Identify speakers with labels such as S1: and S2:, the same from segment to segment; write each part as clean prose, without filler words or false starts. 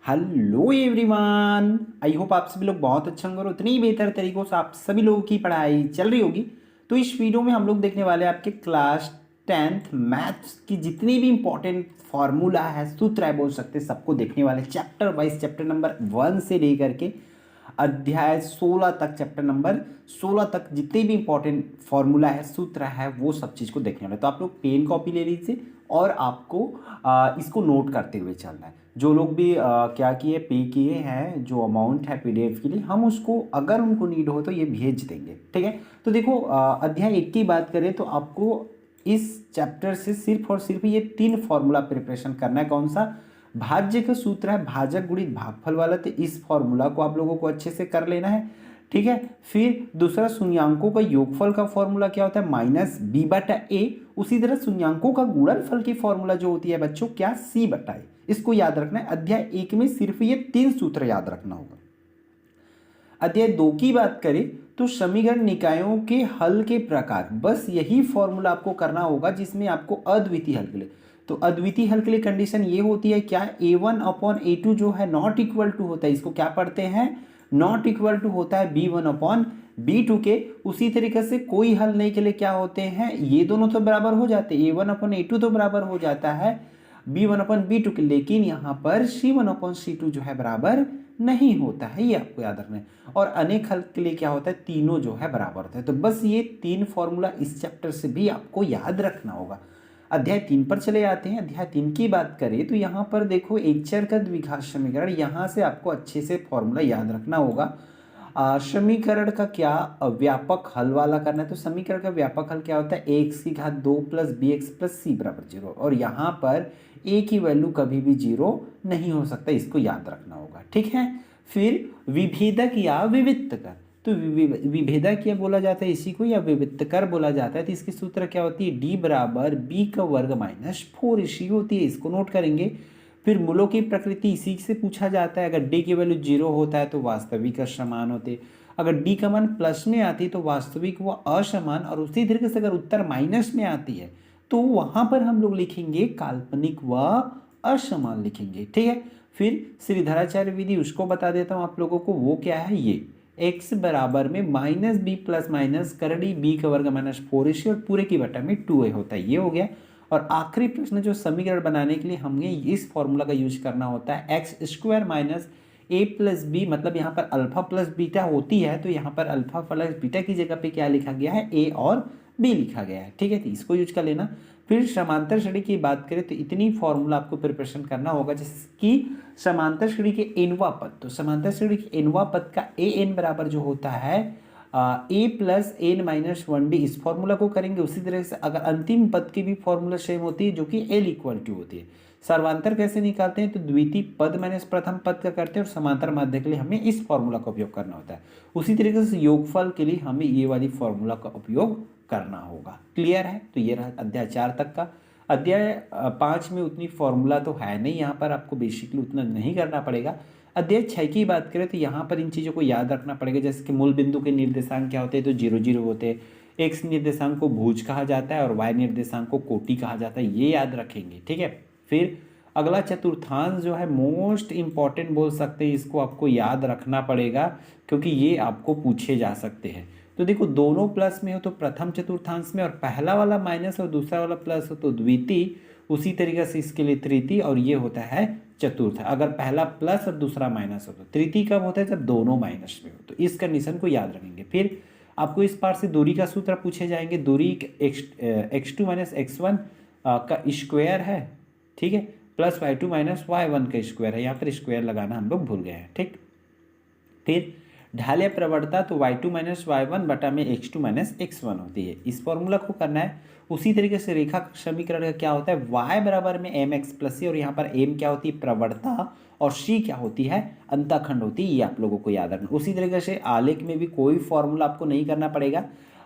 S1: Hello everyone, I hope आप सभी लोग बहुत अच्छे होंगे और उतनी ही बेहतर तरीकों से आप सभी लोगों की पढ़ाई चल रही होगी। तो इस वीडियो में हम लोग देखने वाले हैं आपके क्लास 10th मैथ्स की जितनी भी इंपॉर्टेंट फार्मूला है, सूत्र है, बोल सकते हैं, सबको देखने वाले चैप्टर वाइज, चैप्टर नंबर 1 से लेकर के अध्याय 16 तक, चैप्टर नंबर 16 तक जितने भी इंपॉर्टेंट फार्मूला है, सूत्र है, वो सब चीज़ को देखने वाले। तो आप लोग पेन कॉपी ले लीजिए और आपको इसको नोट करते हुए चलना है। जो लोग भी क्या किए, पे किए हैं जो अमाउंट है पीडीएफ के लिए, हम उसको अगर उनको नीड हो तो ये भेज देंगे, ठीक है। तो देखो, अध्याय 1 की बात करें तो आपको इस चैप्टर से सिर्फ और सिर्फ ये 3 फॉर्मूला प्रिपरेशन करना है। कौन सा? भाज्य का सूत्र है भाजक गुणित भागफल वाला, तो इस फॉर्मूला को आप लोगों को अच्छे से कर लेना है, ठीक है। फिर दूसरा, शून्यांकों का योगफल का फॉर्मूला क्या होता है? माइनस बी बटा ए। उसी तरह शून्यांकों का गुणनफल की फॉर्मूला जो होती है बच्चों, क्या? सी बटा ए। इसको याद रखना है। अध्याय 1 में सिर्फ ये 3 सूत्र याद रखना होगा। अध्याय 2 की बात करें तो समीकरण निकायों के हल के प्रकार, बस यही फॉर्मूला आपको करना होगा जिसमें आपको अद्वितीय हल के लिए, तो अद्वितीय हल के लिए कंडीशन ये होती है क्या? a1/a2 जो है नॉट इक्वल टू होता है, इसको क्या पढ़ते हैं? नॉट इक्वल टू होता है b1/b2 के। उसी तरीके से कोई हल नहीं के लिए क्या होते हैं? ये दोनों तो बराबर हो जाते हैं, a1/a2 तो बराबर हो जाता है b1/b2 के, लेकिन यहाँ पर c1/c2 जो है बराबर नहीं होता है, ये आपको याद रखना है। और अनेक हल के लिए क्या होता है? तीनों जो है बराबर होता है। तो बस ये 3 फॉर्मूला इस चैप्टर से भी आपको याद रखना होगा। अध्याय 3 पर चले आते हैं। अध्याय 3 की बात करें तो यहाँ पर देखो, एक चर का द्विघात समीकरण, यहाँ से आपको अच्छे से फॉर्मूला याद रखना होगा। समीकरण का क्या व्यापक हल वाला करना है, तो समीकरण का व्यापक हल क्या होता है? एक्स की घात 2 प्लस बी एक्स प्लस सी बराबर 0, और यहाँ पर ए की वैल्यू कभी भी 0 नहीं हो सकता, इसको याद रखना होगा, ठीक है। फिर विभेदक या विविक्तकर, तो विभेदक या बोला जाता है इसी को, या विविक्तकर बोला जाता है। तो इसकी सूत्र क्या होती है? डी बराबर बी का वर्ग माइनस 4 इसी होती है, इसको नोट करेंगे। फिर मूलों की प्रकृति इसी से पूछा जाता है। अगर डी की वैल्यू 0 होता है तो वास्तविक असमान होते, अगर डी का मान प्लस में आती तो वास्तविक व असमान, और उसी तरीके से अगर उत्तर माइनस में आती है तो वहां पर हम लोग लिखेंगे काल्पनिक व असमान लिखेंगे, ठीक है। फिर श्रीधराचार्य विधि, उसको बता देता हूं आप लोगों को, वो क्या है? ये x बराबर में माइनस बी प्लस माइनस करड़ी बी का वर्ग माइनस 4ac और पूरे की बटा में 2a होता है, ये हो गया। और आखिरी प्रश्न, जो समीकरण बनाने के लिए हमें इस फॉर्मूला का यूज करना होता है, एक्स स्क्वायर माइनस ए प्लस बी, मतलब यहाँ पर अल्फा प्लस बीटा होती है, तो यहाँ पर अल्फा प्लस बीटा की जगह पे क्या लिखा गया है? ए और बी लिखा गया है, ठीक है। तो इसको यूज कर लेना। फिर समांतर श्रेणी की बात करें तो इतनी फॉर्मूला आपको प्रिपरेशन करना होगा, जिसकी समांतर श्रेणी के एनवा पद, तो समांतर श्रेणी के एनवा पद का ए एन बराबर जो होता है ए प्लस एन माइनस 1d, इस फॉर्मूला को करेंगे। उसी तरह से अगर अंतिम पद की भी फॉर्मूला सेम होती है, जो कि एल इक्वल टू होती है। सर्वांतर कैसे निकालते हैं? तो द्वितीय पद माइनस प्रथम पद का करते हैं, और समांतर माध्य के लिए हमें इस फॉर्मूला का उपयोग करना होता है। उसी तरीके से योगफल के लिए हमें ये वाली फॉर्मूला का उपयोग करना होगा। क्लियर है? तो ये रहा अध्याय 4 तक का। अध्याय 5 में उतनी फॉर्मूला तो है नहीं, यहाँ पर आपको बेसिकली उतना नहीं करना पड़ेगा। अध्याय 6 की बात करें तो यहाँ पर इन चीज़ों को याद रखना पड़ेगा, जैसे कि मूल बिंदु के निर्देशांक क्या होते हैं? तो 0 0 होते हैं। एक्स निर्देशांक को भुज कहा जाता है और वाई निर्देशांक को कोटि कहा जाता है, ये याद रखेंगे, ठीक है। फिर अगला चतुर्थांश जो है मोस्ट इंपॉर्टेंट बोल सकते हैं, इसको आपको याद रखना पड़ेगा क्योंकि ये आपको पूछे जा सकते हैं। तो देखो, दोनों प्लस में हो तो प्रथम चतुर्थांश में, और पहला वाला माइनस और दूसरा वाला प्लस हो तो द्वितीय, उसी तरीके से इसके लिए तृतीय, और ये होता है चतुर्थ। अगर पहला प्लस और दूसरा माइनस हो तो तृतीय कब होता है? जब दोनों माइनस में हो। तो इस कंडीशन को याद रखेंगे। फिर आपको इस पार से दूरी का सूत्र पूछे जाएंगे। दूरी x2 माइनस x1 का स्क्वायर है, ठीक है, प्लस y2 माइनस y1 का स्क्वायर है। यहाँ पर स्क्वायर लगाना हम लोग भूल गए हैं, ठीक। फिर ढाल या प्रवणता, तो y2 माइनस y1 बटा में x2 माइनस x1 होती है, इस फॉर्मूला को करना है। उसी तरीके से रेखा समीकरण का क्या होता है? y बराबर में mx प्लस सी, और यहाँ पर m क्या होती है? प्रवणता, और c क्या होती है? अंतःखंड होती है, ये आप लोगों को याद रखना। उसी तरीके से आलेख में भी कोई फॉर्मूला आपको नहीं करना पड़ेगा।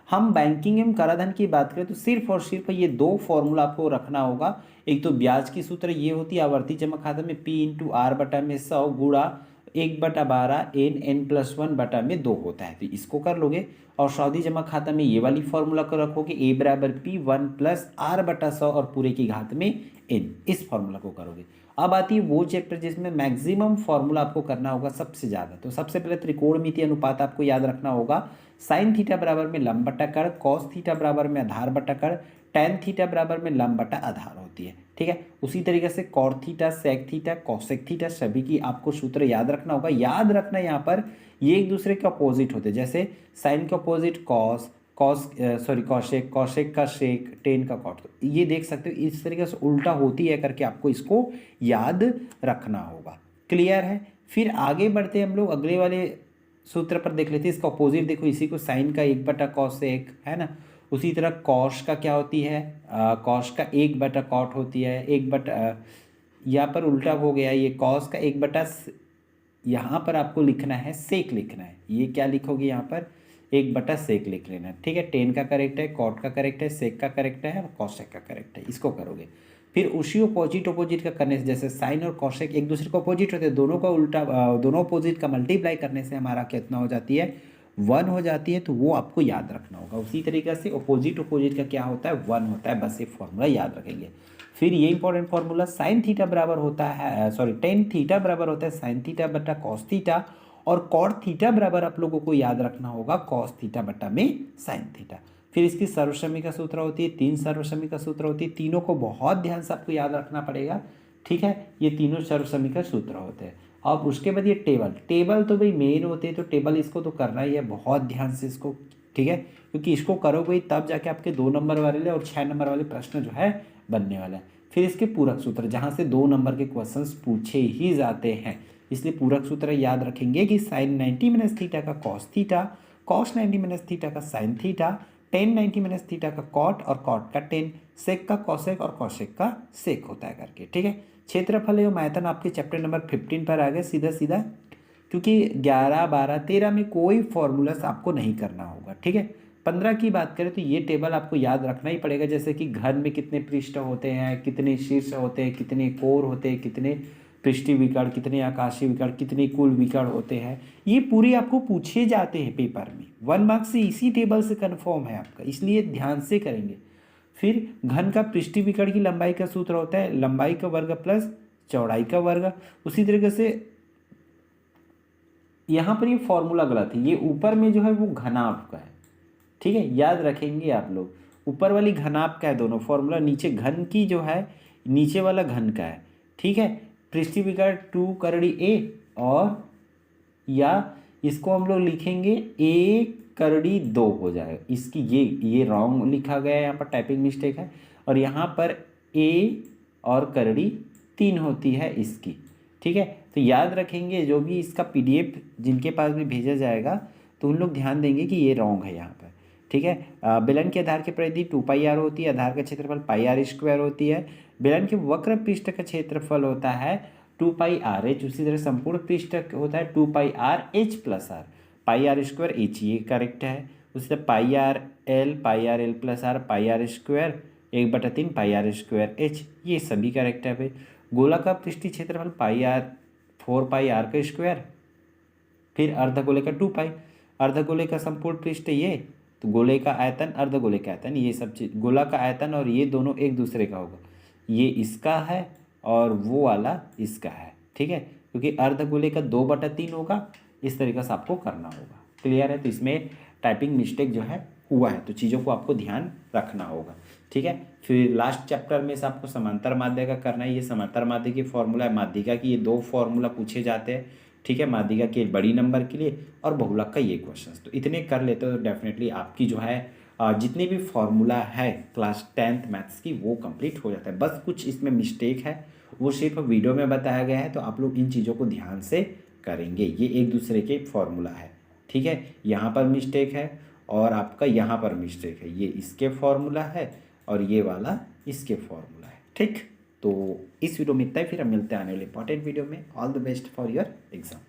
S1: हम बैंकिंग एवं कराधान की बात करें तो सिर्फ और सिर्फ ये 2 फॉर्मूला आपको रखना होगा। एक तो ब्याज की सूत्र ये होती है आवर्ती जमा खाता में p इंटू आर बटा में 100 गुणा 1/12 n प्लस 1 बटा में 2 होता है, तो इसको कर लोगे। और सावधि जमा खाता में ये वाली फॉर्मूला को रखोगे, a बराबर p 1 प्लस r बटा 100 और पूरे की घात में n, इस फॉर्मूला को करोगे। अब आती है वो चैप्टर जिसमें मैक्सिमम फॉर्मूला आपको करना होगा सबसे ज़्यादा। तो सबसे पहले त्रिकोणमिति अनुपात आपको याद रखना होगा। साइन थीटा बराबर में लंब बटा कर्ण, कॉस थीटा बराबर में आधार बटा कर्ण, टेन थीटा बराबर में लंब बटा आधार होती है। ठीक है, उसी तरीके से cot theta, sec theta, cosec theta सभी की आपको सूत्र याद रखना होगा। याद रखना यहाँ पर ये एक दूसरे के अपोजिट होते हैं, जैसे साइन के अपोजिट कॉस, कॉशेक, कॉशेक का शेक, टेन का कॉट। तो ये देख सकते हो इस तरीके से उल्टा होती है करके आपको इसको याद रखना होगा। क्लियर है। फिर आगे बढ़ते हम लोग अगले वाले सूत्र पर देख लेते हैं। इसका अपोजिट देखो, इसी को साइन का एक बटा कॉसेक है ना। उसी तरह कॉश का क्या होती है, कॉश का एक बटा कॉट होती है, एक बटा यहाँ पर उल्टा हो गया, ये कॉस का एक बटा, यहाँ पर आपको लिखना है सेक लिखना है। ये क्या लिखोगे यहाँ पर, एक बटा सेक लिख लेना। ठीक है, टेन का करेक्ट है, कॉट का करेक्ट है, सेक का करेक्ट है और कॉसेक का करेक्ट है, इसको करोगे। फिर उसी अपोजिट का करने से, जैसे साइन और कॉसेक एक दूसरे को अपोजिट होते हैं, दोनों का उल्टा, दोनों अपोजिट का मल्टीप्लाई करने से हमारा कितना हो जाती है, 1 हो जाती है। तो वो आपको याद रखना होगा। उसी तरीके से अपोजिट का क्या होता है, 1 होता है। बस ये फॉर्मूला याद रखेंगे। फिर ये इंपॉर्टेंट फॉर्मूला, साइन थीटा बराबर होता है, टेन थीटा बराबर होता है साइन थीटा बटा कॉस थीटा, और कॉट थीटा बराबर आप लोगों को याद रखना होगा कॉस थीटा बटा में साइन थीटा। फिर इसकी सर्वसम्मति का सूत्र होती है, 3 सर्वसम्मति का सूत्र होती है। तीनों को बहुत ध्यान से आपको याद रखना पड़ेगा। ठीक है, ये तीनों सर्वसम्मति का सूत्र होते हैं। अब उसके बाद ये टेबल तो भाई मेन होते हैं, तो टेबल इसको तो करना ही है, बहुत ध्यान से इसको। ठीक है, क्योंकि इसको करोगे तब जाके आपके 2 नंबर वाले और 6 नंबर वाले प्रश्न जो है बनने वाला है। फिर इसके पूरक सूत्र, जहाँ से 2 नंबर के क्वेश्चंस पूछे ही जाते हैं, इसलिए पूरक सूत्र याद रखेंगे कि साइन 90 माइनस थीटा का cos theta, cos 90 minus theta का sine theta, tan 90 minus theta का कॉट और कॉट का टेन, सेक का कॉसेक और कॉसेक का सेक होता है करके। ठीक है, क्षेत्रफल एवं आयतन आपके चैप्टर नंबर 15 पर आ गए सीधा सीधा, क्योंकि 11, 12, 13 में कोई फॉर्मूलास आपको नहीं करना होगा। ठीक है, 15 की बात करें तो ये टेबल आपको याद रखना ही पड़ेगा, जैसे कि घन में कितने पृष्ठ होते हैं, कितने शीर्ष होते हैं, कितने कोर होते हैं, कितने पृष्ठीय विकर्ण, कितने आकाशीय विकर्ण, कितने कुल विकर्ण होते हैं, ये पूरी आपको पूछे जाते हैं पेपर में। 1 मार्क्स से इसी टेबल से कन्फर्म है आपका, इसलिए ध्यान से करेंगे। फिर घन का पृष्ठीय विकर्ण की लंबाई का सूत्र होता है लंबाई का वर्ग प्लस चौड़ाई का वर्ग। उसी तरीके से यहाँ पर ये फॉर्मूला गलत है, ये ऊपर में जो है वो घनाभ का है। ठीक है, याद रखेंगे आप लोग, ऊपर वाली घनाभ का है दोनों फॉर्मूला, नीचे घन की जो है नीचे वाला घन का है। ठीक है, पृष्ठीय विकर्ण 2 करड़ी ए, और या इसको हम लोग लिखेंगे ए करड़ी 2 हो जाएगा। इसकी ये रॉन्ग लिखा गया है, यहाँ पर टाइपिंग मिस्टेक है, और यहाँ पर ए और करड़ी 3 होती है इसकी। ठीक है, तो याद रखेंगे जो भी इसका PDF जिनके पास भी भेजा जाएगा तो उन लोग ध्यान देंगे कि ये रॉन्ग है यहाँ पर। ठीक है, बेलन के आधार की परिधि 2πr होती है, आधार का क्षेत्रफल πr² होती है, बेलन के वक्र पृष्ठ का क्षेत्रफल होता है 2πrh, उसी तरह संपूर्ण पृष्ठ होता है 2πrh प्लस r, πr²h, ये करेक्ट है। उसी तरह πrl plus r, πr² 1/3 πr²h, ये सभी करेक्ट है भाई। गोला का पृष्ठीय क्षेत्रफल πr/4πr², फिर अर्धगोले का 2π, अर्धगोले का संपूर्ण पृष्ठ ये, तो गोले का आयतन, अर्धगोले का आयतन, ये सब चीज, गोला का आयतन और ये दोनों एक दूसरे का होगा, ये इसका है और वो वाला इसका है। ठीक है, क्योंकि अर्धगोले का 2/3 होगा, इस तरीके से आपको करना होगा। क्लियर है, तो इसमें टाइपिंग मिस्टेक जो है हुआ है, तो चीज़ों को आपको ध्यान रखना होगा। ठीक है, फिर लास्ट चैप्टर में से आपको समांतर माध्य का करना है। ये समांतर माध्य की फॉर्मूला है, माध्यिका की ये 2 फॉर्मूला पूछे जाते हैं। ठीक है, माध्यिका के बड़ी नंबर के लिए और बहुलक का ये क्वेश्चन, तो इतने कर लेते हो तो डेफिनेटली आपकी जो है जितनी भी फॉर्मूला है क्लास 10th मैथ्स की वो कंप्लीट हो जाता है। बस कुछ इसमें मिस्टेक है, वो सिर्फ वीडियो में बताया गया है, तो आप लोग इन चीज़ों को ध्यान से करेंगे। ये एक दूसरे के फॉर्मूला है। ठीक है, यहाँ पर मिस्टेक है और आपका यहाँ पर मिस्टेक है, ये इसके फॉर्मूला है और ये वाला इसके फॉर्मूला है। ठीक, तो इस वीडियो में इतना ही, फिर हम मिलते हैं आने वाले इंपॉर्टेंट वीडियो में। All the best for your exam.